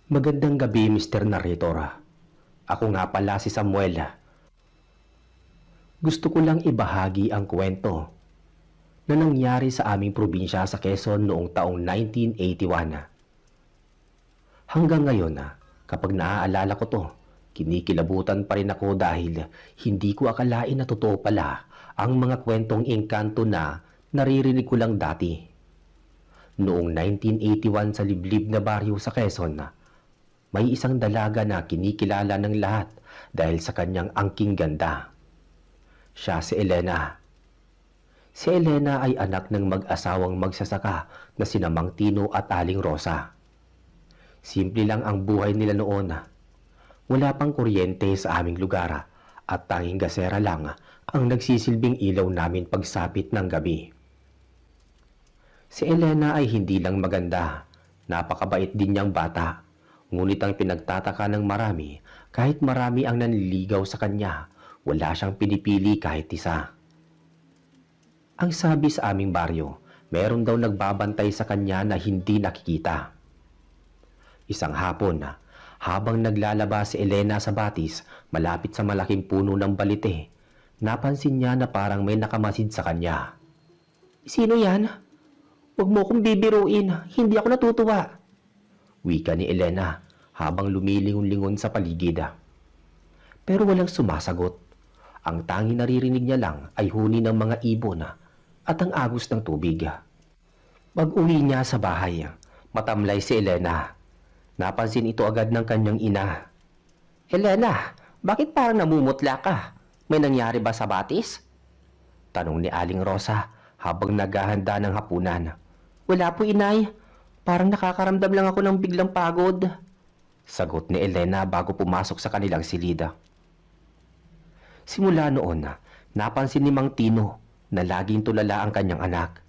Magandang gabi, Mr. Narrator. Ako nga pala si Samuel. Gusto ko lang ibahagi ang kwento na nangyari sa aming probinsya sa Quezon noong taong 1981. Hanggang ngayon, kapag naaalala ko to, kinikilabutan pa rin ako dahil hindi ko akalain na totoo pala ang mga kwentong engkanto na naririnig ko lang dati. Noong 1981 sa liblib na baryo sa Quezon, may isang dalaga na kinikilala ng lahat dahil sa kanyang angking ganda. Siya si Elena. Si Elena ay anak ng mag-asawang magsasaka na sina Mang Tino at Aling Rosa. Simple lang ang buhay nila noon. Wala pang kuryente sa aming lugar at tanging gasera lang ang nagsisilbing ilaw namin pagsapit ng gabi. Si Elena ay hindi lang maganda, napakabait din niyang bata. Ngunit ang pinagtataka ng marami, kahit marami ang nanliligaw sa kanya, wala siyang pinipili kahit isa. Ang sabi sa aming baryo, meron daw nagbabantay sa kanya na hindi nakikita. Isang hapon, habang naglalaba si Elena sa batis malapit sa malaking puno ng balite, napansin niya na parang may nakamasid sa kanya. "Sino yan? Huwag mo kong bibiruin, hindi ako natutuwa," wika ni Elena habang lumilingon-lingon sa paligid. Pero walang sumasagot. Ang tanging naririnig niya lang ay huni ng mga ibon at ang agos ng tubig. Pag-uwi niya sa bahay, matamlay si Elena. Napansin ito agad ng kanyang ina. "Elena, bakit parang namumutla ka? May nangyari ba sa batis?" tanong ni Aling Rosa habang naghahanda ng hapunan. "Wala po, inay. Parang nakakaramdam lang ako ng biglang pagod," sagot ni Elena bago pumasok sa kanilang silida. Simula noon, napansin ni Mang Tino na laging tulala ang kanyang anak.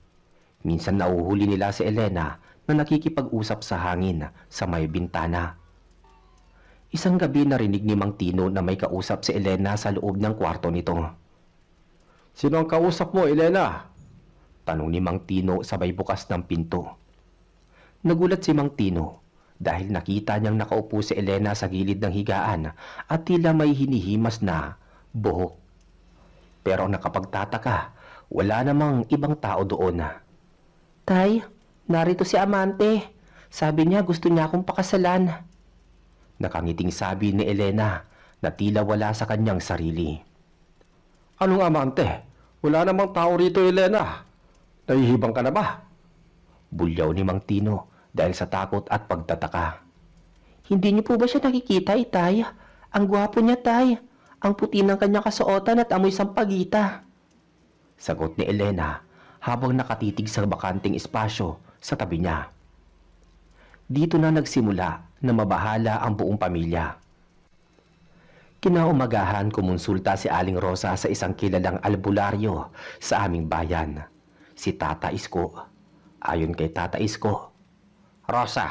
Minsan nauhuli nila si Elena na nakikipag-usap sa hangin sa may bintana. Isang gabi narinig ni Mang Tino na may kausap si Elena sa loob ng kwarto nito. "Sino ang kausap mo, Elena?" tanong ni Mang Tino sabay bukas ng pinto. Nagulat si Mang Tino dahil nakita niyang nakaupo si Elena sa gilid ng higaan at tila may hinihimas na buhok. Pero nakapagtataka, wala namang ibang tao doon. "Tay, narito si Amante. Sabi niya gusto niya akong pakasalan," nakangiting sabi ni Elena na tila wala sa kanyang sarili. "Anong amante? Wala namang tao rito, Elena. Nahihibang ka na ba?" bulyaw ni Mang Tino dahil sa takot at pagtataka. "Hindi niyo po ba siya nakikita, Tay? Ang gwapo niya, Tay. Ang puti ng kanyang kasuotan at amoy sampagita," sagot ni Elena habang nakatitig sa bakanting espasyo sa tabi niya. Dito na nagsimula na mabahala ang buong pamilya. Kinaumagahan kumonsulta si Aling Rosa sa isang kilalang albularyo sa aming bayan, si Tata Isko. Ayon kay Tata Isko, "Rosa,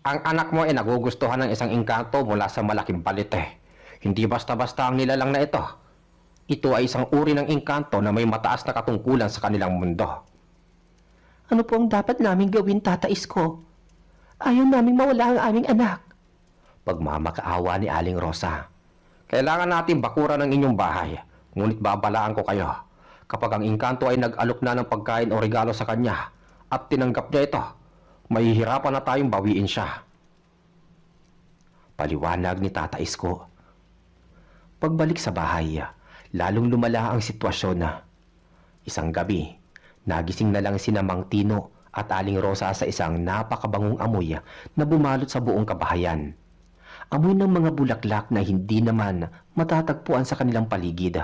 ang anak mo ay nagugustuhan ng isang engkanto mula sa malaking balite. Hindi basta-basta ang nilalang na ito. Ito ay isang uri ng engkanto na may mataas na katungkulan sa kanilang mundo." "Ano po ang dapat naming gawin, Tata Isko? Ayaw naming mawala ang aming anak," pagmamakaawa ni Aling Rosa. "Kailangan natin bakuran ng inyong bahay. Ngunit babalaan ko kayo. Kapag ang engkanto ay nag-alok na ng pagkain o regalo sa kanya at tinanggap niya ito, mahihirapan na tayong bawiin siya." Paliwanag ni Tata Isko. Pagbalik sa bahay, lalong lumala ang sitwasyon. Isang gabi, nagising na lang sina Mang Tino at Aling Rosa sa isang napakabangong amoy na bumalot sa buong kabahayan. Amoy ng mga bulaklak na hindi naman matatagpuan sa kanilang paligid.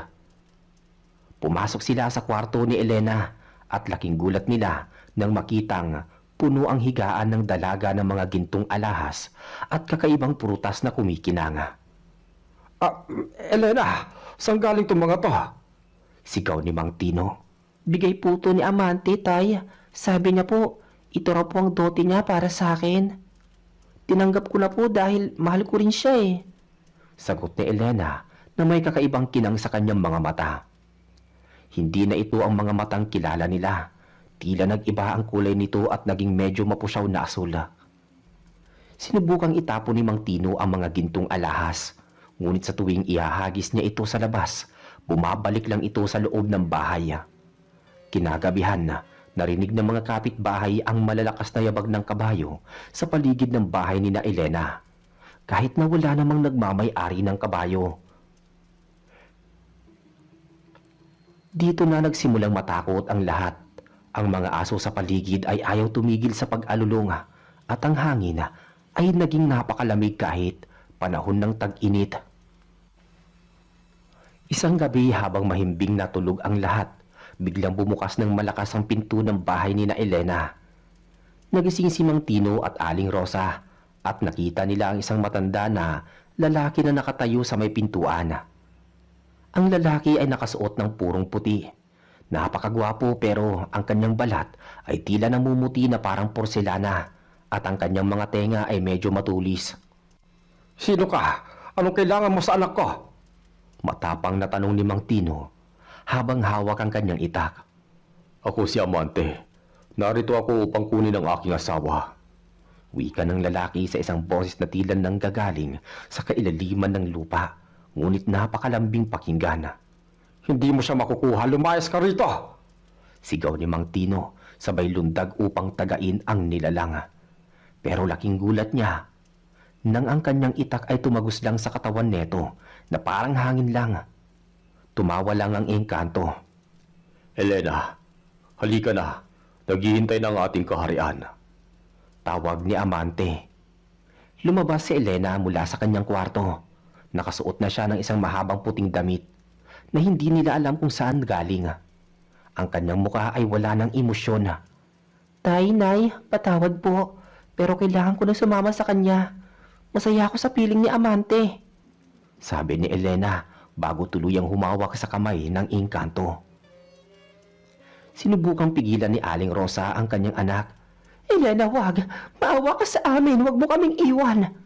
Pumasok sila sa kwarto ni Elena at laking gulat nila nang makitang puno ang higaan ng dalaga ng mga gintong alahas at kakaibang prutas na kumikinanga. Elena, saan galing itong mga to?" sigaw ni Mang Tino. "Bigay po to ni Amante, Tay. Sabi niya po, ito raw po ang dote niya para sa akin. Tinanggap ko na po dahil mahal ko rin siya eh," sagot ni Elena na may kakaibang kinang sa kanyang mga mata. Hindi na ito ang mga matang kilala nila. Tila nag-iba ang kulay nito at naging medyo mapusyaw na asul. Sinubukang itapon ni Mang Tino ang mga gintong alahas, ngunit sa tuwing ihahagis niya ito sa labas, bumabalik lang ito sa loob ng bahay. Kinagabihan na, narinig ng mga kapitbahay ang malalakas na yabag ng kabayo sa paligid ng bahay ni na Elena, kahit na wala namang nagmamay-ari ng kabayo. Dito na nagsimulang matakot ang lahat. Ang mga aso sa paligid ay ayaw tumigil sa pag-alulunga at ang hangin ay naging napakalamig kahit panahon ng tag-init. Isang gabi habang mahimbing natulog ang lahat, biglang bumukas ng malakas ang pinto ng bahay ni na Elena. Nagising si Mang Tino at Aling Rosa at nakita nila ang isang matanda na lalaki na nakatayo sa may pintuan. Ang lalaki ay nakasuot ng purong puti. Napakagwapo pero ang kanyang balat ay tila namumuti na parang porselana at ang kanyang mga tenga ay medyo matulis. Sino ka? Anong kailangan mo sa anak ko? Matapang na tanong ni Mang Tino habang hawak ang kanyang itak. Ako si Amante. Narito ako upang kunin ang aking asawa. Wika ng lalaki sa isang boses na tila nang gagaling sa kailaliman ng lupa, ngunit napakalambing pakinggan. Hindi mo siya makukuha, lumayas ka rito! Sigaw ni Mang Tino, sabay lundag upang tagain ang nilalang. Pero laking gulat niya nang ang kanyang itak ay tumagos lang sa katawan neto na parang hangin lang. Tumawa lang ang engkanto. Elena, halika na. Naghihintay na ang ating kaharian. Tawag ni Amante. Lumabas si Elena mula sa kanyang kwarto. Nakasuot na siya ng isang mahabang puting damit na hindi nila alam kung saan galing. Ang kanyang mukha ay wala ng emosyon. Tay, Nay, patawad po. Pero kailangan ko na sumama sa kanya. Masaya ako sa piling ni Amante. Sabi ni Elena bago tuluyang humawak sa kamay ng engkanto. Sinubukang pigilan ni Aling Rosa ang kanyang anak. Elena, wag. Maawa ka sa amin. Wag mo kaming iwan.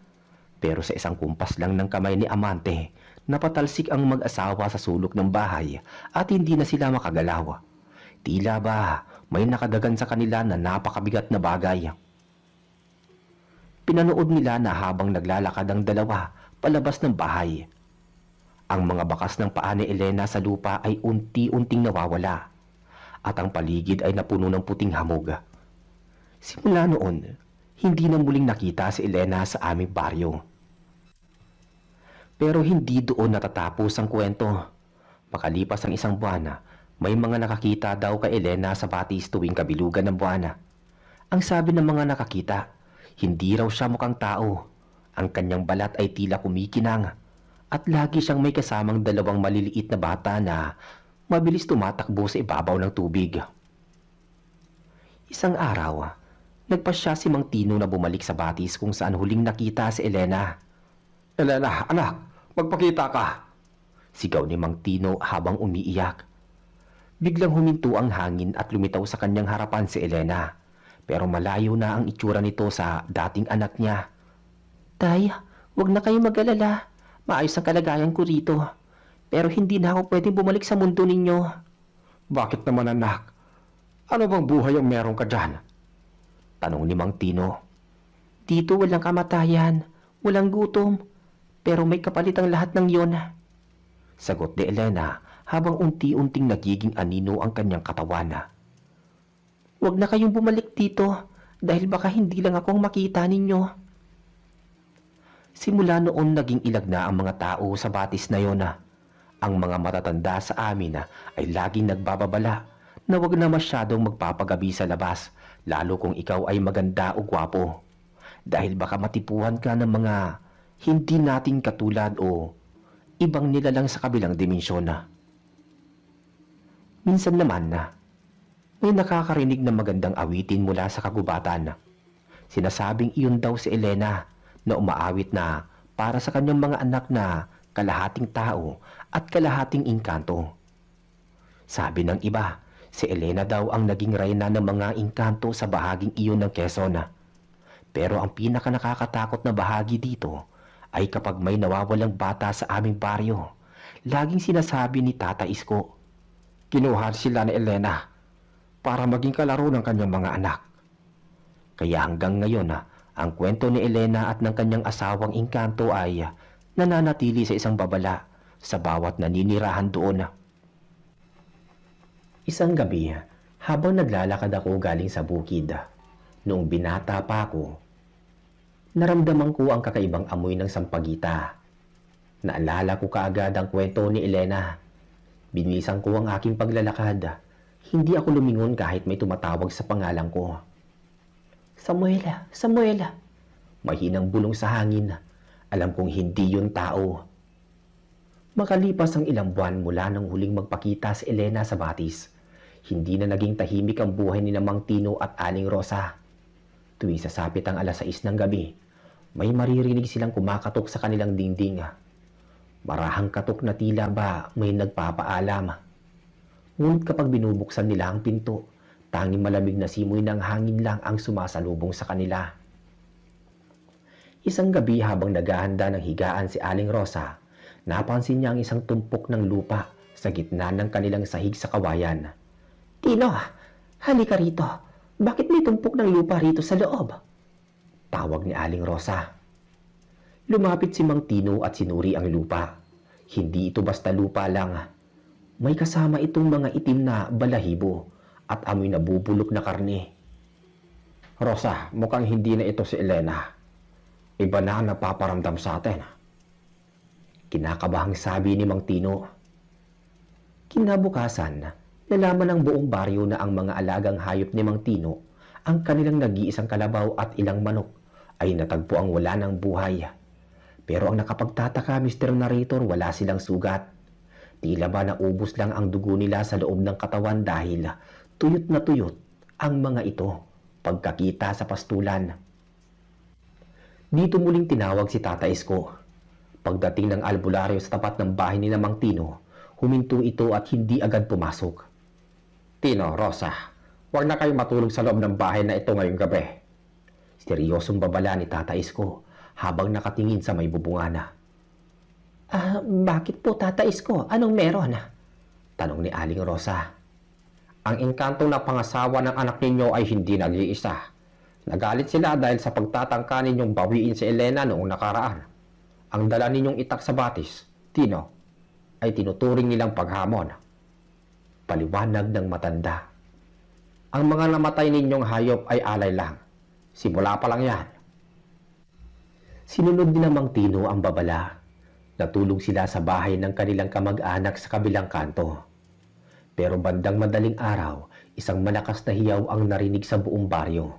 Pero sa isang kumpas lang ng kamay ni Amante, napatalsik ang mag-asawa sa sulok ng bahay at hindi na sila makagalaw. Tila ba may nakadagan sa kanila na napakabigat na bagay. Pinanood nila na habang naglalakad ang dalawa palabas ng bahay. Ang mga bakas ng paa ni Elena sa lupa ay unti-unting nawawala at ang paligid ay napuno ng puting hamog. Simula noon, hindi na muling nakita si Elena sa aming baryo. Pero hindi doon natatapos ang kwento. Makalipas ang isang buwan, may mga nakakita daw kay Elena sa batis tuwing kabilugan ng buwan. Ang sabi ng mga nakakita, hindi raw siya mukhang tao. Ang kanyang balat ay tila kumikinang at lagi siyang may kasamang dalawang maliliit na bata na mabilis tumatakbo sa ibabaw ng tubig. Isang araw, nagpasya si Mang Tino na bumalik sa batis kung saan huling nakita si Elena. Elena, anak, magpakita ka! Sigaw ni Mang Tino habang umiiyak. Biglang huminto ang hangin at lumitaw sa kanyang harapan si Elena. Pero malayo na ang itsura nito sa dating anak niya. Tay, wag na kayo mag-alala. Maayos ang kalagayan ko rito. Pero hindi na ako pwedeng bumalik sa mundo ninyo. Bakit naman, anak? Ano bang buhay ang meron ka dyan? Tanong ni Mang Tino. Dito walang kamatayan, walang gutom, pero may kapalit ang lahat ng yon. Sagot ni Elena habang unti-unting nagiging anino ang kanyang katawan. Huwag na kayong bumalik dito dahil baka hindi lang akong makita ninyo. Simula noon naging ilag na ang mga tao sa batis na yon. Ang mga matatanda sa amin ay laging nagbababala na huwag na masyadong magpapagabi sa labas, lalo kung ikaw ay maganda o gwapo. Dahil baka matipuhan ka ng mga hindi natin katulad o ibang nilalang sa kabilang dimensyon. Minsan naman may nakakarinig ng magandang awitin mula sa kagubatan. Sinasabing iyon daw si Elena na umaawit na para sa kanyang mga anak na kalahating tao at kalahating engkanto. Sabi ng iba, si Elena daw ang naging reyna ng mga engkanto sa bahaging iyon ng Quezon. Pero ang pinaka nakakatakot na bahagi dito ay kapag may nawawalang bata sa aming baryo. Laging sinasabi ni Tata Isko, Kinuha sila ni Elena para maging kalaro ng kanyang mga anak. Kaya hanggang ngayon Ang kwento ni Elena at ng kanyang asawang Engkanto ay nananatili sa isang babala sa bawat naninirahan doon. Isang gabi, habang naglalakad ako galing sa bukid, noong binata pa ako, naramdaman ko ang kakaibang amoy ng sampagita. Naalala ko kaagad ang kwento ni Elena. Binisan ko ang aking paglalakad. Hindi ako lumingon kahit may tumatawag sa pangalan ko. Samuela, Samuela. Mahinang bulong sa hangin. Alam kong hindi yun tao. Makalipas ang ilang buwan mula nang huling magpakita si Elena sa batis, hindi na naging tahimik ang buhay ni Mang Tino at Aling Rosa. Tuwing sasapit ang 6:00 ng gabi, may maririnig silang kumakatok sa kanilang dingding. Marahang katok na tila ba may nagpapaalam. Ngunit kapag binubuksan nila ang pinto, tanging malamig na simoy ng hangin lang ang sumasalubong sa kanila. Isang gabi habang naghahanda ng higaan si Aling Rosa, napansin niya ang isang tumpok ng lupa sa gitna ng kanilang sahig sa kawayan. Tino, halika rito. Bakit may tumpok ng lupa rito sa loob? Tawag ni Aling Rosa. Lumapit si Mang Tino at sinuri ang lupa. Hindi ito basta lupa lang. May kasama itong mga itim na balahibo at amoy na bubulok na karne. Rosa, mukhang hindi na ito si Elena. Iba na ang napaparamdam sa atin. Kinakabahang sabi ni Mang Tino. Kinabukasan, nalaman ng buong baryo na ang mga alagang hayop ni Mang Tino, ang kanilang nag-iisang kalabaw at ilang manok, ay natagpo ang wala ng buhay. Pero ang nakapagtataka, Mr. Narrator, wala silang sugat. Tila ba naubos lang ang dugo nila sa loob ng katawan dahil tuyot na tuyot ang mga ito pagkakita sa pastulan. Dito muling tinawag si Tata Isko. Pagdating ng albularyo sa tapat ng bahay ni Mang Tino, huminto ito at hindi agad pumasok. Tino, Rosa, huwag na kayo matulog sa loob ng bahay na ito ngayong gabi. Seryosong babala ni Tata Isko habang nakatingin sa may bubungana. Bakit po, Tata Isko? Anong meron? Tanong ni Aling Rosa. Ang engkanto na pangasawa ng anak ninyo ay hindi nag-iisa. Nagalit sila dahil sa pagtatangka ninyong bawiin si Elena noong nakaraan. Ang dala ninyong itak sa batis, Tino, ay tinuturing nilang paghamon. Paliwanag ng matanda. Ang mga namatay ninyong hayop ay alay lang. Simula pa lang yan. Sinunod ni Mang Tino ang babala. Natulog sila sa bahay ng kanilang kamag-anak sa kabilang kanto. Pero bandang madaling araw, isang malakas na hiyaw ang narinig sa buong baryo.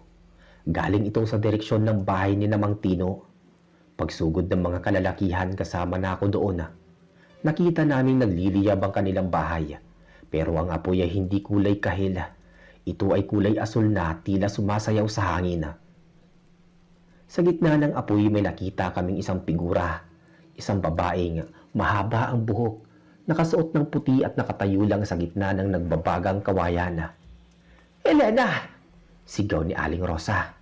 Galing ito sa direksyon ng bahay ni Mang Tino. Pagsugod ng mga kalalakihan kasama na ako doon. Nakita naming nagliliyab ang kanilang bahay. Pero ang apoy ay hindi kulay kahil. Ito ay kulay asul na tila sumasayaw sa hangin. Sa gitna ng apoy may nakita kaming isang figura. Isang babaeng mahaba ang buhok, nakasuot ng puti at nakatayo lang sa gitna ng nagbabagang kawayan. Elena! Sigaw ni Aling Rosa.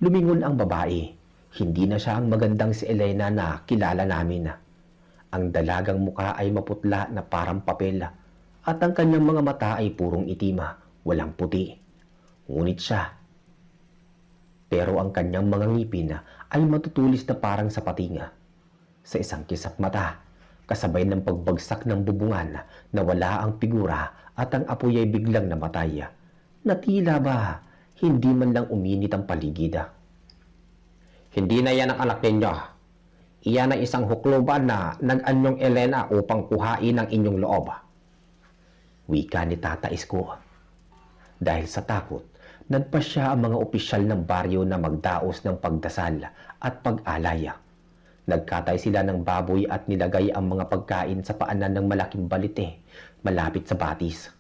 Lumingon ang babae. Hindi na siya ang magandang si Elena na kilala namin. Ang dalagang muka ay maputla na parang papel at ang kanyang mga mata ay purong itim, walang puti. Ngunit siya. Pero ang kanyang mga ngipin ay matutulis na parang sapating. Sa isang kisap mata, kasabay ng pagbagsak ng bubungan, nawala ang figura at ang apoy ay biglang namatay. Na tila ba hindi man lang uminit ang paligid. Hindi na yan ang anak ninyo. Iyan ay isang hukluban na nag-anyong Elena upang kuhain ang inyong loob. Wika ni Tata Isko. Dahil sa takot, nagpasya ang mga opisyal ng baryo na magdaos ng pagdasal at pag-alay. Nagkatay sila ng baboy at nilagay ang mga pagkain sa paanan ng malaking balite malapit sa batis.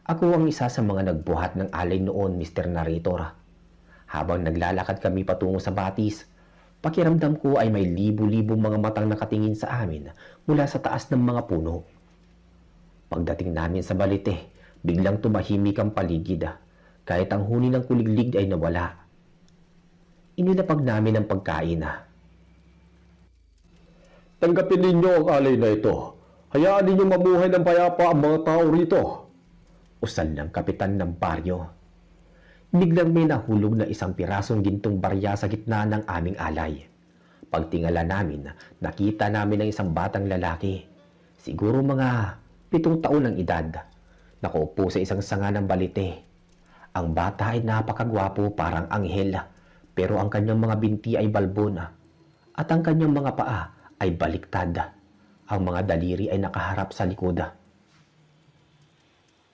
Ako ang isa sa mga nagbuhat ng alay noon, Mr. Narrator. Habang naglalakad kami patungo sa batis, pakiramdam ko ay may libu-libong mga matang nakatingin sa amin mula sa taas ng mga puno. Pagdating namin sa balite, biglang tumahimik ang paligid. Kahit ang huni ng kuliglig ay nawala. Inilapag namin ang pagkain. Tanggapin ninyo ang alay na ito. Hayaan ninyo mamuhay ng payapa ang mga tao rito. Usal ng kapitan ng baryo. Biglang may nahulog na isang pirasong gintong barya sa gitna ng aming alay. Pagtingala namin, nakita namin ang isang batang lalaki. Siguro mga 7 taon ang edad. Nakaupo sa isang sanga ng balite. Ang bata ay napakagwapo, parang anghel, pero ang kanyang mga binti ay balbon at ang kanyang mga paa ay baliktad. Ang mga daliri ay nakaharap sa likod.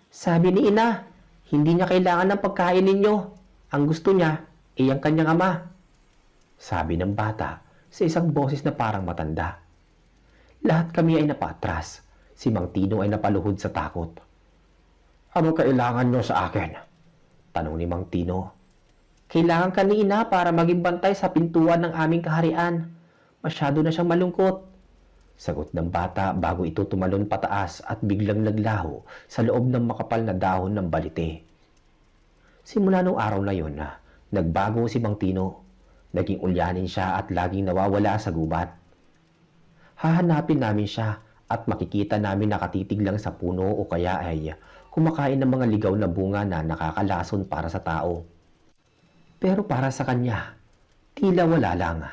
Sabi ni ina, hindi niya kailangan ng pagkain ninyo. Ang gusto niya ay ang kanyang ama. Sabi ng bata sa isang boses na parang matanda. Lahat kami ay napatras. Si Mang Tino ay napaluhod sa takot. Ano kailangan niyo sa akin? Tanong ni Mang Tino. Kailangan ka ni ina para maging bantay sa pintuan ng aming kaharian. Masyado na siyang malungkot. Sagot ng bata bago ito tumalon pataas at biglang naglaho sa loob ng makapal na dahon ng balite. Simula nung araw na yon, nagbago si Mang Tino. Naging ulyanin siya at laging nawawala sa gubat. Hahanapin namin siya at makikita namin nakatitig lang sa puno o kaya ay kumakain ng mga ligaw na bunga na nakakalason para sa tao. Pero para sa kanya, tila wala lang.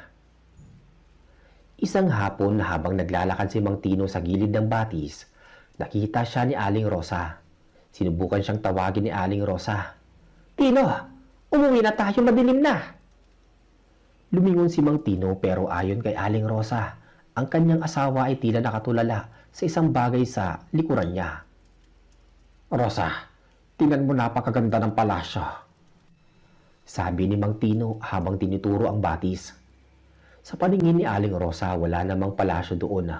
Isang hapon habang naglalakad si Mang Tino sa gilid ng batis, nakita siya ni Aling Rosa. Sinubukan siyang tawagin ni Aling Rosa. Tino, umuwi na tayo, madilim na. Lumingon si Mang Tino pero ayon kay Aling Rosa, ang kanyang asawa ay tila nakatulala sa isang bagay sa likuran niya. Rosa, tingnan mo napakaganda ng palasyo. Sabi ni Mang Tino habang tinuturo ang batis. Sa paningin ni Aling Rosa, wala namang palasyo doon.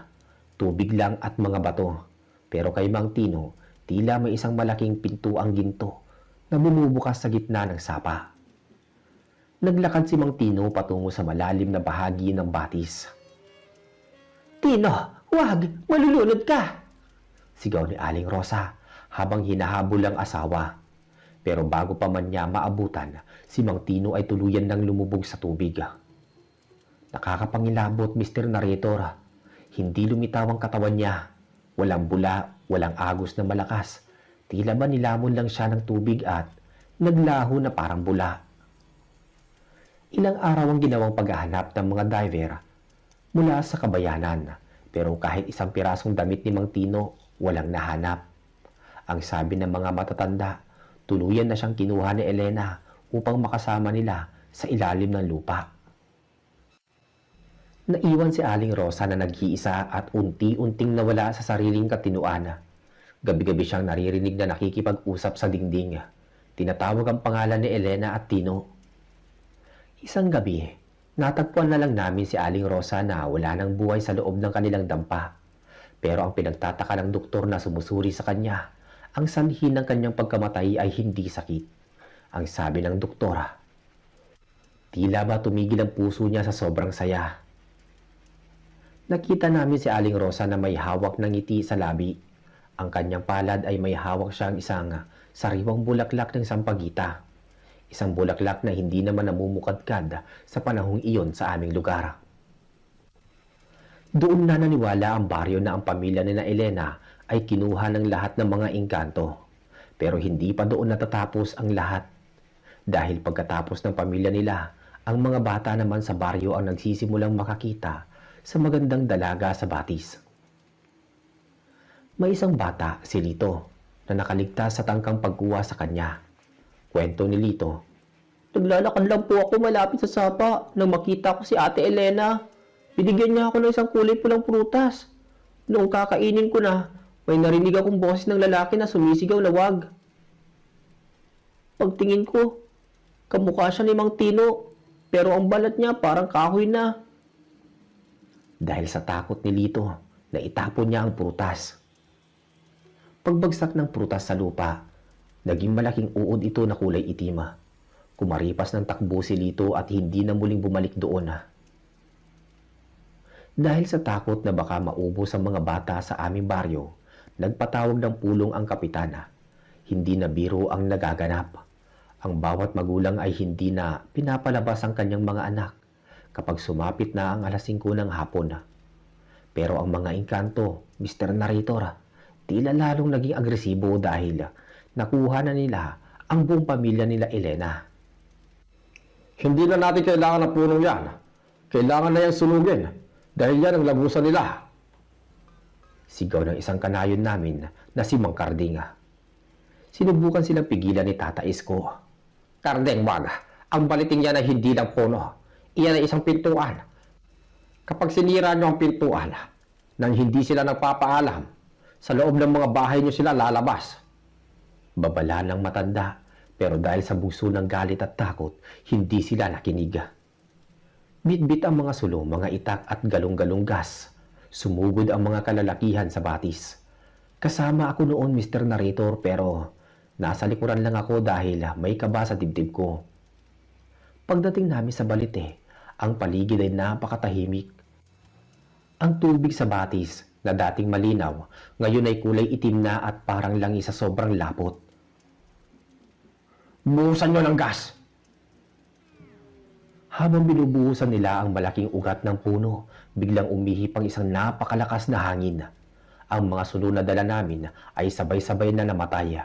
Tubig lang at mga bato. Pero kay Mang Tino, tila may isang malaking pintuang ginto na bumubukas sa gitna ng sapa. Naglakad si Mang Tino patungo sa malalim na bahagi ng batis. Tino, wag! Malulunod ka! Sigaw ni Aling Rosa habang hinahabol ang asawa. Pero bago pa man niya maabutan, si Mang Tino ay tuluyan ng lumubog sa tubig. Nakakapangilabot, Mr. Narrator. Hindi lumitaw ang katawan niya. Walang bula, walang agos na malakas. Tila ba nilamon lang siya ng tubig at naglaho na parang bula. Ilang araw ang ginawang paghahanap ng mga diver mula sa kabayanan. Pero kahit isang pirasong damit ni Mang Tino, walang nahanap. Ang sabi ng mga matatanda, tuluyan na siyang kinuha ni Elena upang makasama nila sa ilalim ng lupa. Naiwan si Aling Rosa na nag-iisa at unti-unting nawala sa sariling katinuan. Gabi-gabi siyang naririnig na nakikipag-usap sa dingding. Tinatawag ang pangalan ni Elena at Tino. Isang gabi, natagpuan na lang namin si Aling Rosa na wala nang buhay sa loob ng kanilang dampa. Pero ang pinagtataka ng doktor na sumusuri sa kanya, ang sanhi ng kanyang pagkamatay ay hindi sakit. Ang sabi ng doktora, tila ba tumigil ang puso niya sa sobrang saya. Nakita namin si Aling Rosa na may hawak ng ngiti sa labi. Ang kanyang palad ay may hawak siyang isang sariwang bulaklak ng sampagita. Isang bulaklak na hindi naman namumukadkad sa panahong iyon sa aming lugar. Doon na naniwala ang baryo na ang pamilya ni na Elena ay kinuha ng lahat ng mga engkanto. Pero hindi pa doon natatapos ang lahat. Dahil pagkatapos ng pamilya nila, ang mga bata naman sa baryo ang nagsisimulang makakita sa magandang dalaga sa batis. May isang bata, si Lito, na nakaligtas sa tangkang pagkuha sa kanya. Kwento ni Lito, naglalakad lang po ako malapit sa sapa nang makita ko si Ate Elena. Binigyan niya ako ng isang kulay pulang prutas. Noong kakainin ko na, may narinig akong boses ng lalaki na sumisigaw na wag. Pagtingin ko, kamukha siya ni Mang Tino, pero ang balat niya parang kahoy na. Dahil sa takot ni Lito, naitapon niya ang prutas. Pagbagsak ng prutas sa lupa, naging malaking uod ito na kulay itim. Kumaripas ng takbo si Lito at hindi na muling bumalik doon. Dahil sa takot na baka maubos ang mga bata sa aming baryo, nagpatawag ng pulong ang kapitana. Hindi na biro ang nagaganap. Ang bawat magulang ay hindi na pinapalabas ang kanyang mga anak kapag sumapit na ang alas 5 ng hapon. Pero ang mga engkanto, Mr. Narrator, tila lalong naging agresibo dahil nakuha na nila ang buong pamilya nila Elena. Hindi na natin kailangan ng punong yan. Kailangan na yan sunugin dahil yan ang lagusan nila. Sigaw ng isang kanayon namin na si Mang Karding. Sinubukan silang pigilan ni Tata Isko. Karding, wag. Ang baliting yan ay hindi lang puno. Iyan ay isang pintuan. Kapag sinira nyo ang pintuan, nang hindi sila nagpapaalam, sa loob ng mga bahay nyo sila lalabas. Babala ng matanda, pero dahil sa bugso ng galit at takot, hindi sila nakinig. Bitbit ang mga sulong, mga itak at galong-galong gas. Sumugod ang mga kalalakihan sa batis. Kasama ako noon, Mr. Narrator, pero nasa likuran lang ako dahil may kaba sa dibdib ko. Pagdating namin sa Balite, ang paligid ay napakatahimik. Ang tubig sa batis na dating malinaw, ngayon ay kulay itim na at parang langis sa sobrang lapot. Buhusan nyo ng gas! Habang binubuhusan nila ang malaking ugat ng puno, biglang umihip ang isang napakalakas na hangin. Ang mga sulo na dala namin ay sabay-sabay na namatay.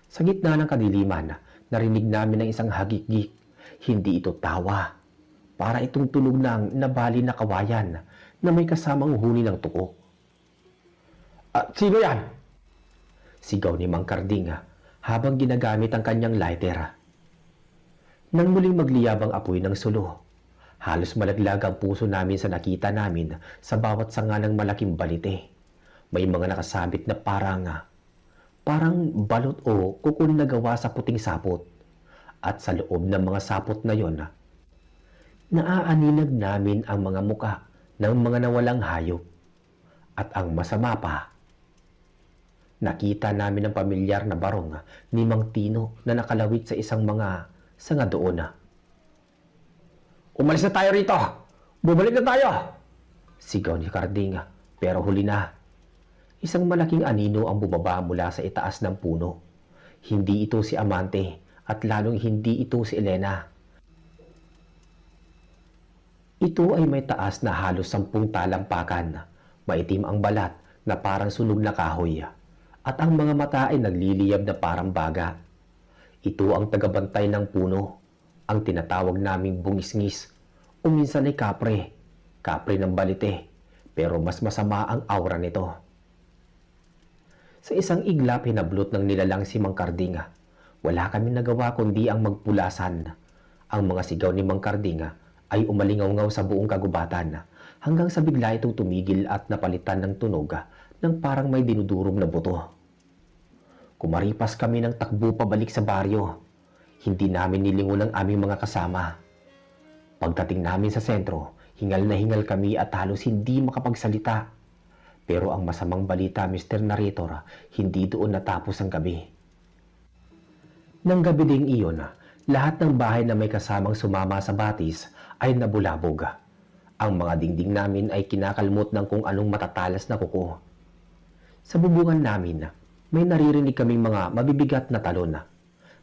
Sa gitna ng kadiliman, narinig namin ang isang hagik-gik. Hindi ito tawa. Para itong tunog ng nabali na kawayan na may kasamang huni ng tuko. Sino yan? Sigaw ni Mang Karding habang ginagamit ang kanyang lighter. Nang muling magliyab ang apoy ng sulo, halos malaglag ang puso namin sa nakita namin sa bawat sanga ng malaking balite. May mga nakasabit na parang balot o kukul na gawa sa puting sapot. At sa loob ng mga sapot na yon, naaaninag namin ang mga muka ng mga nawalang hayop. At ang masama pa, nakita namin ang pamilyar na barong ni Mang Tino na nakalawit sa isang mga sanga doon. Umalis na tayo rito! Bumalik na tayo! Sigaw ni Karding, pero huli na. Isang malaking anino ang bumaba mula sa itaas ng puno. Hindi ito si Amante at lalong hindi ito si Elena. Ito ay may taas na halos 10 talampakan. Maitim ang balat na parang sunog na kahoy. At ang mga mata ay nagliliyab na parang baga. Ito ang tagabantay ng puno, ang tinatawag naming bungisngis o minsan ay kapre ng balite, pero mas masama ang aura nito. Sa isang iglap hinablot ng nilalang si Mang Karding. Wala kaming nagawa kundi ang magpulasan. Ang mga sigaw ni Mang Karding ay umalingaw-ngaw sa buong kagubatan hanggang sa bigla itong tumigil at napalitan ng tunog ng parang may dinudurog na buto. Kumaripas kami ng takbo pabalik sa baryo. Hindi namin nilingon ang aming mga kasama. Pagdating namin sa sentro, hingal na hingal kami at halos hindi makapagsalita. Pero ang masamang balita, Mr. Narrator, hindi doon natapos ang gabi. Nang gabi ding iyon, lahat ng bahay na may kasamang sumama sa batis ay nabulabog. Ang mga dingding namin ay kinakalmot ng kung anong matatalas na kuko. Sa bubungan namin, may naririnig kaming mga mabibigat na talon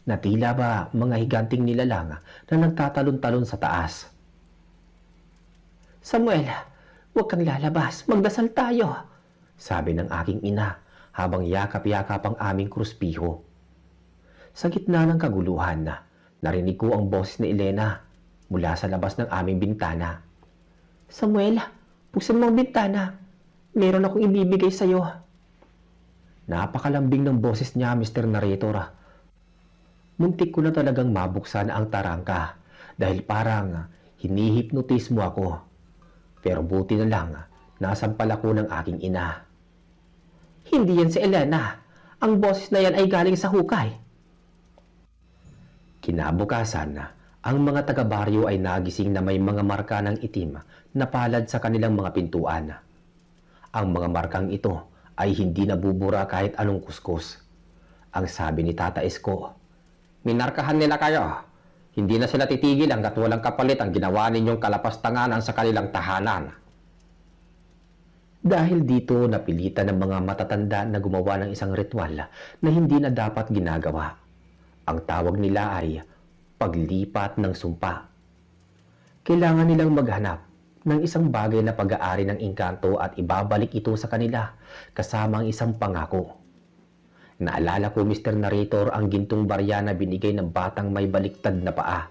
na tila ba mga higanting nilalang na nagtatalon-talon sa taas. Samuel, huwag kang lalabas. Magdasal tayo, sabi ng aking ina habang yakap-yakap ang aming kruspiho. Sa gitna ng kaguluhan, narinig ko ang boses ni Elena mula sa labas ng aming bintana. Samuel, buksan mo ang bintana. Meron akong ibibigay sa'yo. Napakalambing ng boses niya, Mr. Narrator. Muntik ko na talagang mabuksan ang tarangka dahil parang hinihipnotis mo ako. Pero buti na lang, nasampal ako ng aking ina. Hindi yan si Elena. Ang boses na yan ay galing sa hukay. Kinabukasan, ang mga taga-baryo ay nagising na may mga marka ng itim na palad sa kanilang mga pintuan. Ang mga markang ito ay hindi nabubura kahit anong kuskus. Ang sabi ni Tata Isko, minarkahan nila kayo. Hindi na sila titigil hanggat walang kapalit ang ginawa ninyong kalapastanganan sa kanilang tahanan. Dahil dito, napilitan ng mga matatanda na gumawa ng isang ritual na hindi na dapat ginagawa. Ang tawag nila ay paglipat ng sumpa. Kailangan nilang maghanap ng isang bagay na pag-aari ng engkanto at ibabalik ito sa kanila kasama ang isang pangako. Naalala ko, Mr. Narrator, ang gintong barya na binigay ng batang may baliktad na paa.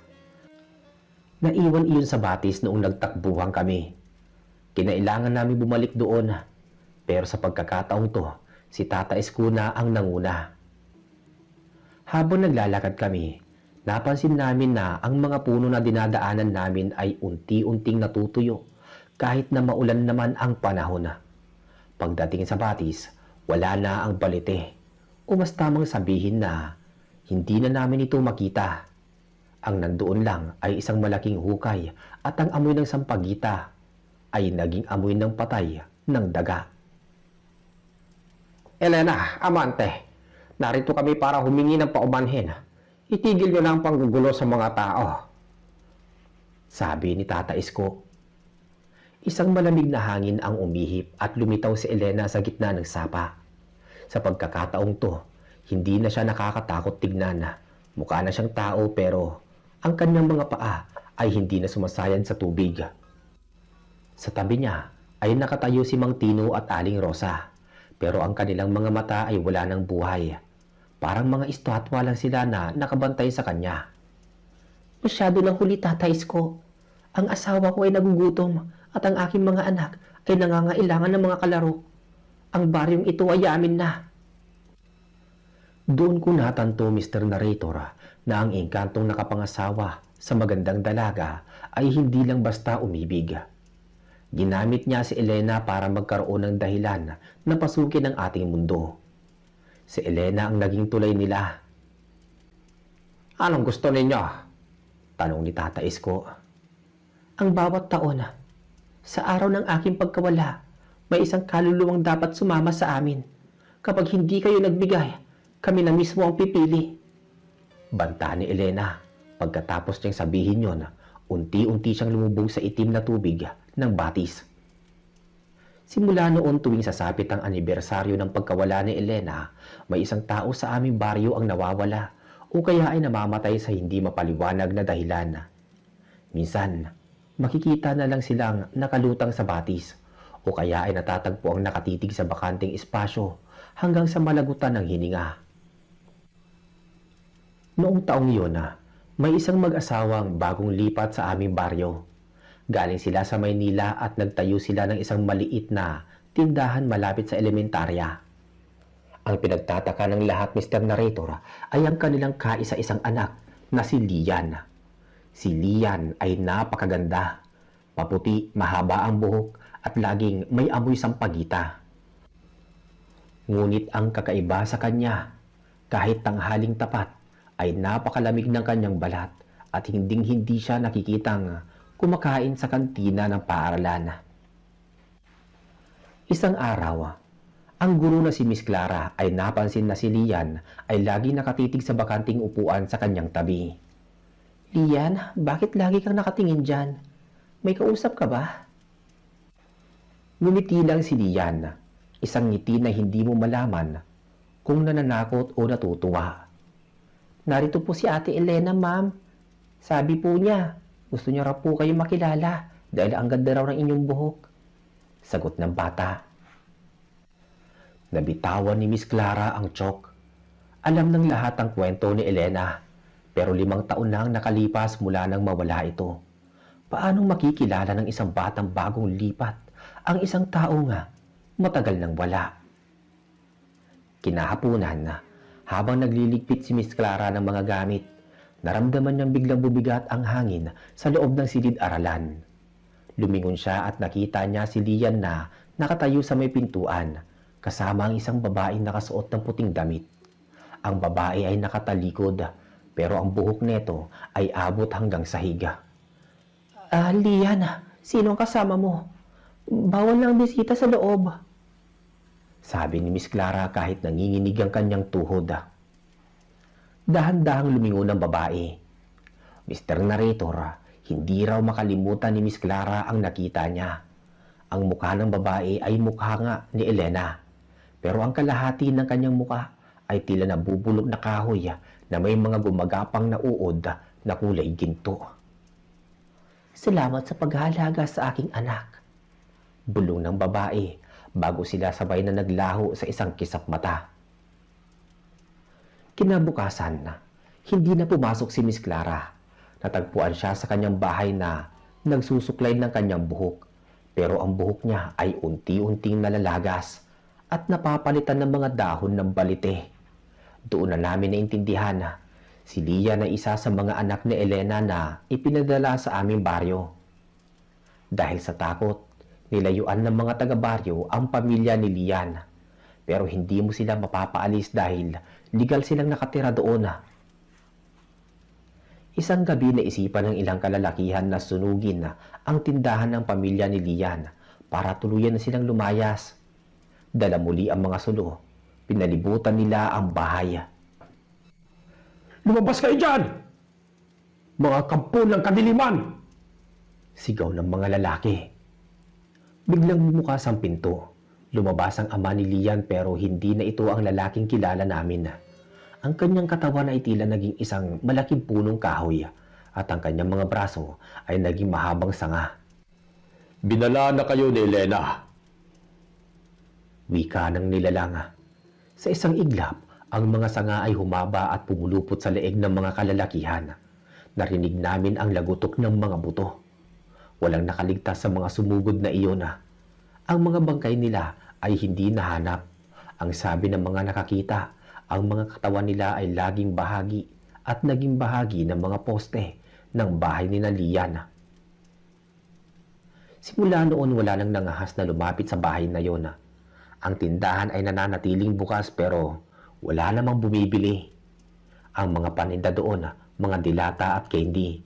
Naiwan iyon sa batis noong nagtakbuhan kami. Kinailangan namin bumalik doon, pero sa pagkakataong to, si Tata Escuna ang nanguna. Habang naglalakad kami, napansin namin na ang mga puno na dinadaanan namin ay unti-unting natutuyo kahit na maulan naman ang panahon. Pagdating sa batis, wala na ang balite. O mas tamang sabihin na hindi na namin ito makita. Ang nandoon lang ay isang malaking hukay at ang amoy ng sampagita ay naging amoy ng patay ng daga. Elena, amante, narito kami para humingi ng paumanhin. Itigil niyo na ang panggugulo sa mga tao. Sabi ni Tata Isko. Isang malamig na hangin ang umihip at lumitaw si Elena sa gitna ng sapa. Sa pagkakataong to, hindi na siya nakakatakot tignan. Mukha na siyang tao pero ang kanyang mga paa ay hindi na sumasayad sa tubig. Sa tabi niya ay nakatayo si Mang Tino at Aling Rosa, pero ang kanilang mga mata ay wala ng buhay. Parang mga estatwa lang sila na nakabantay sa kanya. Masyado lang huli, Tata Isko. Ang asawa ko ay nagugutom at ang aking mga anak ay nangangailangan ng mga kalaro. Ang baryong ito ay amin na. Doon ko natanto, Mr. Narrator, na ang engkantong nakapangasawa sa magandang dalaga ay hindi lang basta umibig. Ginamit niya si Elena para magkaroon ng dahilan na pasukin ang ating mundo. Si Elena ang naging tulay nila. Anong gusto ninyo? Tanong ni Tata Isko. Ang bawat taon, sa araw ng aking pagkawala, may isang kaluluwang dapat sumama sa amin. Kapag hindi kayo nagbigay, kami na mismo ang pipili. Banta ni Elena. Pagkatapos niyang sabihin yon, unti-unti siyang lumubog sa itim na tubig ng batis. Simula noon tuwing sasapit ang anibersaryo ng pagkawala ni Elena, may isang tao sa aming baryo ang nawawala o kaya ay namamatay sa hindi mapaliwanag na dahilan. Minsan, makikita na lang silang nakalutang sa batis o kaya ay natatagpo ang nakatitig sa bakanting espasyo hanggang sa malagutan ng hininga. Noong taong yun, may isang mag-asawang bagong lipat sa aming baryo. Galing sila sa Maynila at nagtayo sila ng isang maliit na tindahan malapit sa elementarya. Ang pinagtataka ng lahat, Mr. Narrator, ay ang kanilang kaisa-isang anak na si Lian. Si Lian ay napakaganda. Maputi, mahaba ang buhok at laging may amoy sampagita. Ngunit ang kakaiba sa kanya, kahit tanghaling tapat, ay napakalamig ng kanyang balat at hinding-hindi siya nakikitang kumakain sa kantina ng paaralan. Isang araw, ang guro na si Miss Clara ay napansin na si Lian ay lagi nakatitig sa bakanting upuan sa kanyang tabi. Lian, bakit lagi kang nakatingin dyan? May kausap ka ba? Ngumiti lang si Lian, isang ngiti na hindi mo malaman kung nananakot o natutuwa. Narito po si Ate Elena, ma'am. Sabi po niya, gusto niya raw po kayo makilala dahil ang ganda raw ng inyong buhok. Sagot ng bata. Nabitawan ni Miss Clara ang tiyok. Alam ng lahat ang kwento ni Elena, pero 5 taon na ang nakalipas mula nang mawala ito. Paanong makikilala ng isang batang bagong lipat ang isang tao nga matagal nang wala? Kinahapunan na, habang nagliligpit si Miss Clara ng mga gamit, naramdaman niyang biglang bubigat ang hangin sa loob ng silid-aralan. Lumingon siya at nakita niya si Lian na nakatayo sa may pintuan, kasama ang isang babaeng nakasuot ng puting damit. Ang babae ay nakatalikod, pero ang buhok nito ay abot hanggang sa higa. Lian, sino ang kasama mo? Bawal lang bisita sa loob. Sabi ni Miss Clara kahit nanginginig ang kanyang tuhod. Dahan-dahang lumingon ang babae. Mr. Narrator, hindi raw makalimutan ni Miss Clara ang nakita niya. Ang mukha ng babae ay mukha nga ni Elena, pero ang kalahati ng kanyang mukha ay tila nabubulok na kahoy na may mga gumagapang na uod na kulay ginto. Salamat sa paghahalaga sa aking anak. Bulong ng babae bago sila sabay na naglaho sa isang kisap mata. Kinabukasan, hindi na pumasok si Miss Clara. Natagpuan siya sa kanyang bahay na nagsusuklay ng kanyang buhok. Pero ang buhok niya ay unti-unting nalalagas at napapalitan ng mga dahon ng balite. Doon na namin naintindihan na si Lia na isa sa mga anak ni Elena na ipinadala sa aming baryo. Dahil sa takot, nilayuan ng mga taga-baryo ang pamilya ni Lian. Pero hindi mo sila mapapaalis dahil legal silang nakatira doon. Isang gabi na isipan ng ilang kalalakihan na sunugin ang tindahan ng pamilya ni Lian para tuluyan na silang lumayas. Dala muli ang mga sulo. Pinalibutan nila ang bahay. Lumabas kayo dyan! Mga kampo ng kadiliman! Sigaw ng mga lalaki. Biglang bumukas ang pinto. Lumabas ang ama ni Lian pero hindi na ito ang lalaking kilala namin. Ang kanyang katawan ay tila naging isang malaking punong kahoy at ang kanyang mga braso ay naging mahabang sanga. Binala na kayo ni Elena. Wika ng nilalang. Sa isang iglap, ang mga sanga ay humaba at pumulupot sa leeg ng mga kalalakihan. Narinig namin ang lagutok ng mga buto. Walang nakaligtas sa mga sumugod na iyon. Ang mga bangkay nila ay hindi nahanap. Ang sabi ng mga nakakita, ang mga katawan nila ay laging bahagi at naging bahagi ng mga poste ng bahay ni Lian. Simula noon wala nang nangahas na lumapit sa bahay na yon. Ang tindahan ay nananatiling bukas pero wala namang bumibili. Ang mga paninda doon, mga dilata at candy.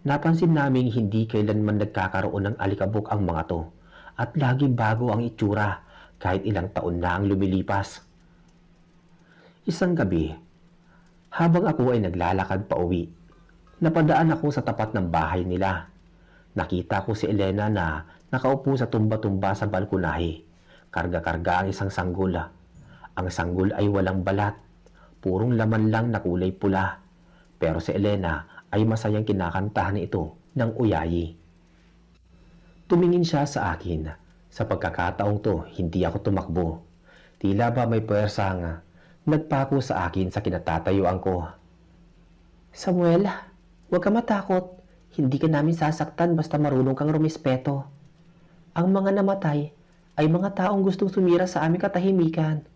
Napansin naming hindi kailanman nagkakaroon ng alikabok ang mga to at laging bago ang itsura kahit ilang taon na ang lumilipas. Isang gabi, habang ako ay naglalakad pa uwi, napadaan ako sa tapat ng bahay nila. Nakita ko si Elena na nakaupo sa tumba-tumba sa balkonahe. Karga-karga ang isang sanggol. Ang sanggol ay walang balat, purong laman lang na kulay pula. Pero si Elena ay masayang kinakantahan ito ng uyayi. Tumingin siya sa akin. Sa pagkakataong to, hindi ako tumakbo. Tila ba may puwersang nagpako sa akin sa kinatatayuan ko. Samuel, huwag ka matakot. Hindi ka namin sasaktan basta marunong kang rumispeto. Ang mga namatay ay mga taong gustong sumira sa aming katahimikan.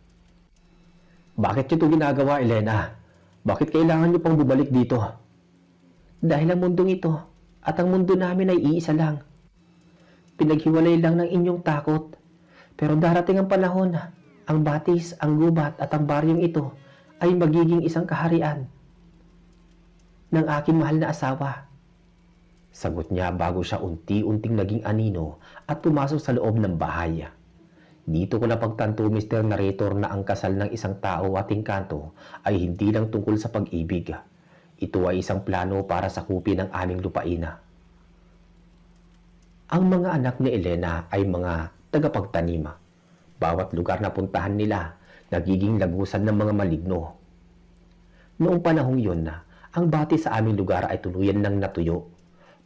Bakit ito ginagawa, Elena? Bakit kailangan niyo pang bumalik dito? Dahil ang mundong ito at ang mundo namin ay iisa lang. Pinaghiwalay lang ng inyong takot. Pero darating ang panahon, ang batis, ang gubat at ang baryong ito ay magiging isang kaharian ng aking mahal na asawa. Sagot niya bago siya unti-unting naging anino at pumasok sa loob ng bahay. Dito ko napagtanto, Mr. Narrator, na ang kasal ng isang tao at engkanto ay hindi lang tungkol sa pag-ibig. Ito ay isang plano para sakupin ang aming lupain. Ang mga anak ni Elena ay mga tagapagtanim. Bawat lugar na puntahan nila, nagiging lagusan ng mga maligno. Noong panahong yun, ang bati sa aming lugar ay tuluyan ng natuyo.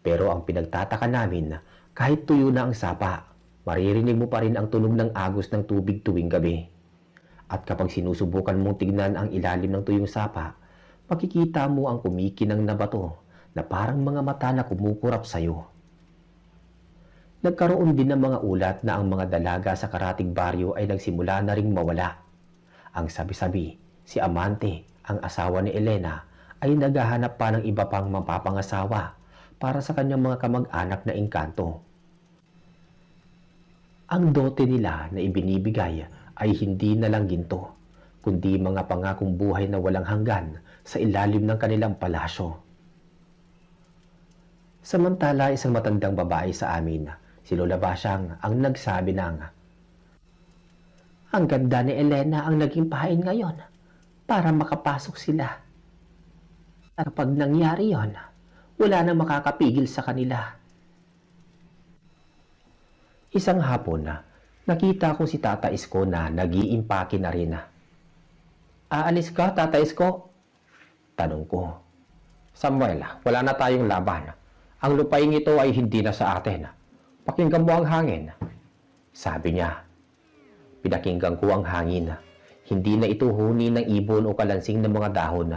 Pero ang pinagtataka namin, kahit tuyo na ang sapa, maririnig mo pa rin ang tunog ng agos ng tubig tuwing gabi. At kapag sinusubukan mong tignan ang ilalim ng tuyong sapa, makikita mo ang kumikinang na bato na parang mga mata na kumukurap sa'yo. Nagkaroon din ng mga ulat na ang mga dalaga sa karating baryo ay nagsimula na ring mawala. Ang sabi-sabi, si Amante, ang asawa ni Elena, ay naghahanap pa ng iba pang mapapangasawa para sa kanyang mga kamag-anak na engkanto. Ang dote nila na ibinibigay ay hindi na lang ginto, kundi mga pangakong buhay na walang hanggan sa ilalim ng kanilang palasyo. Samantala, isang matandang babae sa amin, si Lola Basyang, ang nagsabi ng, "Ang ganda ni Elena ang naging pahain ngayon para makapasok sila. At kapag nangyari yon, wala nang makakapigil sa kanila." Isang hapon, nakita ko si Tata Isko na nag-iimpake na rin. "Aalis ka, Tata Isko?" tanong ko. Samuel, wala na tayong laban. Ang lupain ito ay hindi na sa atin. Pakinggan mo ang hangin. Sabi niya. Pinakinggan ko ang hangin. Hindi na ito huni ng ibon o kalansing ng mga dahon.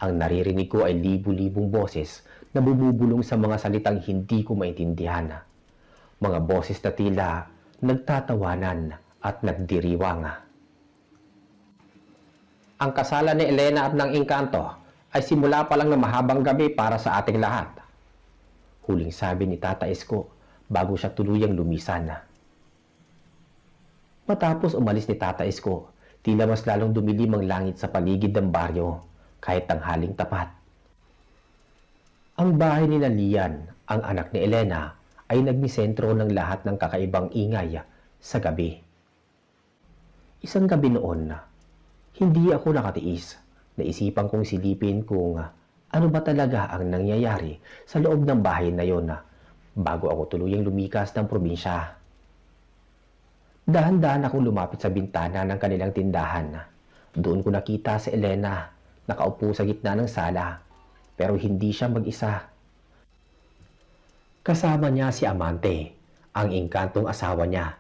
Ang naririnig ko ay libu-libong boses na bumubulong sa mga salitang hindi ko maintindihan. Mga boses na tila nagtatawanan at nagdiriwang. Ang kasalan ni Elena at ng Engkanto ay simula pa lang ng mahabang gabi para sa ating lahat. Huling sabi ni Tata Esko bago siya tuluyang lumisan. Matapos umalis ni Tata Esko, tila mas lalong dumilim ang langit sa paligid ng baryo kahit tanghaling tapat. Ang bahay ni Lian, ang anak ni Elena, ay nagmisentro ng lahat ng kakaibang ingay sa gabi. Isang gabi noon, hindi ako nakatiis. Naisipan kong silipin kung ano ba talaga ang nangyayari sa loob ng bahay na yon bago ako tuluyang lumikas ng probinsya. Dahan-dahan akong lumapit sa bintana ng kanilang tindahan. Doon ko nakita si Elena nakaupo sa gitna ng sala, pero hindi siya mag-isa. Kasama niya si Amante, ang engkantong asawa niya,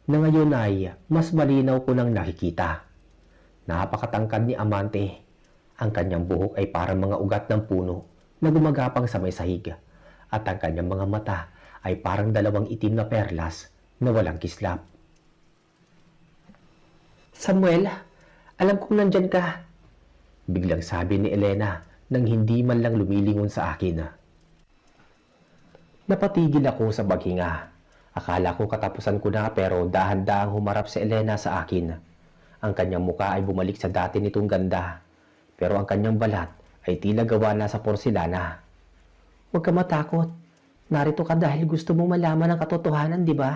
na ngayon ay mas malinaw ko nang nakikita. Napakatangkad ni Amante. Ang kanyang buhok ay parang mga ugat ng puno na gumagapang sa may sahig, at ang kanyang mga mata ay parang dalawang itim na perlas na walang kislap. Samuel, alam kong nandyan ka. Biglang sabi ni Elena nang hindi man lang lumilingon sa akin. Napatigil ako sa paghinga. Akala ko katapusan ko na pero dahan-dahang humarap si Elena sa akin. Ang kanyang muka ay bumalik sa dati nitong ganda, pero ang kanyang balat ay tila gawa na sa porselana. Huwag ka matakot. Narito ka dahil gusto mong malaman ang katotohanan, di ba?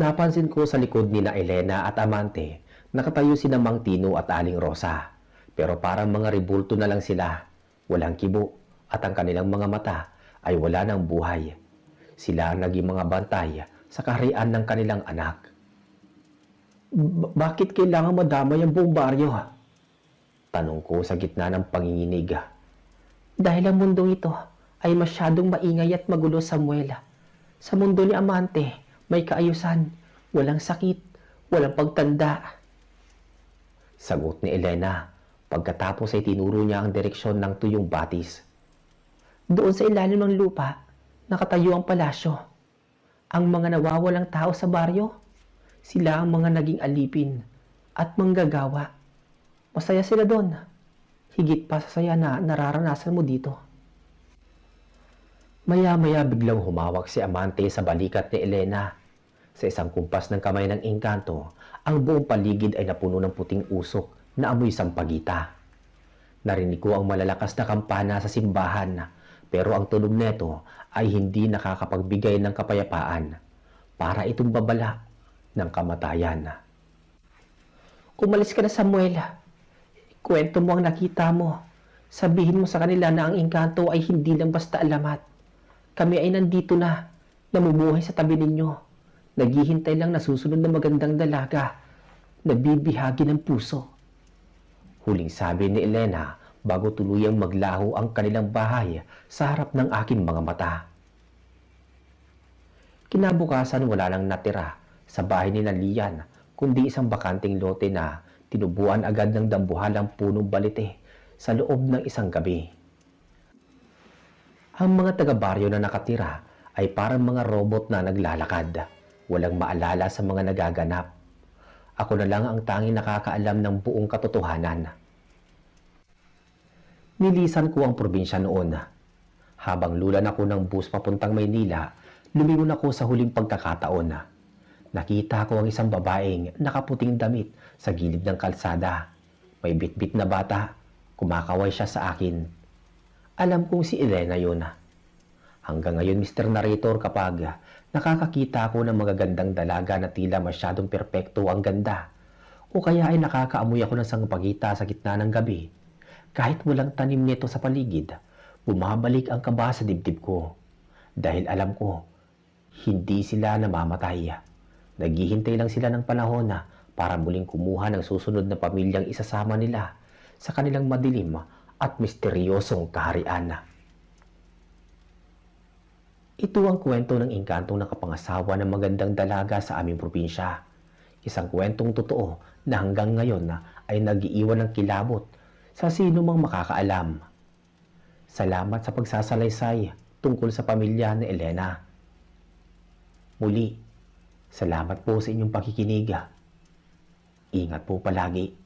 Napansin ko sa likod ni na Elena at Amante, nakatayo sina Mang Tino at Aling Rosa, pero parang mga rebulto na lang sila. Walang kibo at ang kanilang mga mata ay wala ng buhay. Sila ang naging mga bantay sa kaharian ng kanilang anak. Bakit kailangan madamay ang buong baryo? Tanong ko sa gitna ng panginginig. Dahil ang mundong ito ay masyadong maingay at magulo, Samuel. Sa mundo ni Amante, may kaayusan, walang sakit, walang pagtanda. Sagot ni Elena, pagkatapos ay tinuro niya ang direksyon ng tuyong batis. Doon sa ilalim ng lupa, nakatayo ang palasyo. Ang mga nawawalang tao sa baryo, sila ang mga naging alipin at manggagawa. Masaya sila doon. Higit pa sa saya na nararanasan mo dito. Maya-maya biglang humawak si Amante sa balikat ni Elena. Sa isang kumpas ng kamay ng engkanto, ang buong paligid ay napuno ng puting usok na amoy sampagita. Narinig ko ang malalakas na kampana sa simbahan, pero ang tunog neto ay hindi nakakapagbigay ng kapayapaan. Para itong babala ng kamatayan. Umalis ka na, Samuel. Kwento mo ang nakita mo. Sabihin mo sa kanila na ang engkanto ay hindi lang basta alamat. Kami ay nandito na, namumuhay sa tabi ninyo. Naghihintay lang na susunod na magandang dalaga. Nabibihagi ng puso. Huling sabi ni Elena bago tuluyang maglaho ang kanilang bahay sa harap ng aking mga mata. Kinabukasan wala nang natira sa bahay ni Lian kundi isang bakanting lote na tinubuan agad ng dambuhalang punong balite sa loob ng isang gabi. Ang mga taga-baryo na nakatira ay parang mga robot na naglalakad, walang maalala sa mga nagaganap. Ako na lang ang tanging nakakaalam ng buong katotohanan. Nilisan ko ang probinsya noon. Habang lulan ako ng bus papuntang Maynila, lumingon ako sa huling pagkakataon. Nakita ko ang isang babaeng nakaputing damit sa gilid ng kalsada. May bitbit na bata, kumakaway siya sa akin. Alam kong si Elena yun. Hanggang ngayon, Mr. Narrator, kapag nakakakita ako ng magagandang dalaga na tila masyadong perpekto ang ganda, o kaya ay nakakaamoy ako ng sangpagita sa gitna ng gabi, kahit walang tanim nito sa paligid, bumabalik ang kaba sa dibdib ko. Dahil alam ko, hindi sila namamatay. Naghihintay lang sila ng panahon na para muling kumuha ng susunod na pamilyang isasama nila sa kanilang madilim at misteryosong kaharian. Ito ang kwento ng engkantong nakapangasawa ng magandang dalaga sa aming probinsya. Isang kwentong totoo na hanggang ngayon ay nag-iiwan ng kilabot sa sino mang makakaalam. Salamat sa pagsasalaysay tungkol sa pamilya ni Elena. Muli, salamat po sa inyong pakikinig. Ingat po palagi.